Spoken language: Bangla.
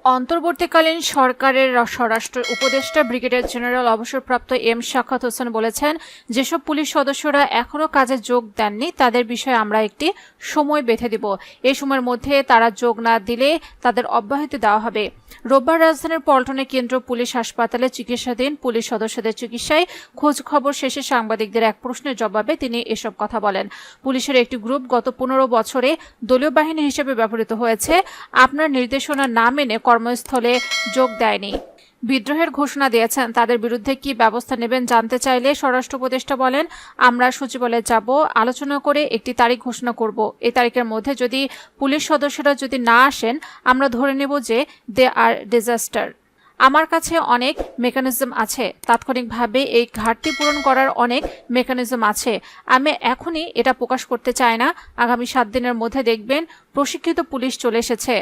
অন্তর্বর্তীকালীন সরকারের স্বরাষ্ট্র উপদেষ্টা ব্রিগেডিয়ার জেনারেল অবসরপ্রাপ্ত এম শাখাত হোসেন বলেছেন, যেসব পুলিশ সদস্যরা এখনও কাজে যোগ দেননি তাদের বিষয়ে আমরা একটি সময় বেঁধে দিব। এই সময়ের মধ্যে তারা যোগ না দিলে তাদের অব্যাহতি দেওয়া হবে। রোববার রাজধানীর পল্টনে কেন্দ্রীয় পুলিশ হাসপাতালে চিকিৎসাধীন পুলিশ সদস্যদের চিকিৎসায় খোঁজ খবর শেষে সাংবাদিকদের এক প্রশ্নের জবাবে তিনি এসব কথা বলেন। পুলিশের একটি গ্রুপ গত 15 বছরে দলীয় বাহিনী হিসেবে ব্যবহৃত হয়েছে, আপনার নির্দেশনা না মেনে কর্মস্থলে যোগ দেয়নি, বিদ্রোহের ঘোষণা দিয়েছেন। তাদের বিরুদ্ধে কি ব্যবস্থা নেবেন জানতে চাইলে স্বরাষ্ট্র উপদেষ্টা বলেন, আমরা সচিবালয়ে যাব, আলোচনা করে একটি তারিখ ঘোষণা করব। এই তারিখের মধ্যে যদি পুলিশ সদস্যরা যদি না আসেন, আমরা ধরে নেব যে দে আর ডিজাস্টার। আমার কাছে অনেক মেকানিজম আছে, তাৎক্ষণিকভাবে এই ঘাটতি পূরণ করার অনেক মেকানিজম আছে। আমি এখনই এটা প্রকাশ করতে চাই না। আগামী 7 দিনের মধ্যে দেখবেন প্রশিক্ষিত পুলিশ চলে এসেছে।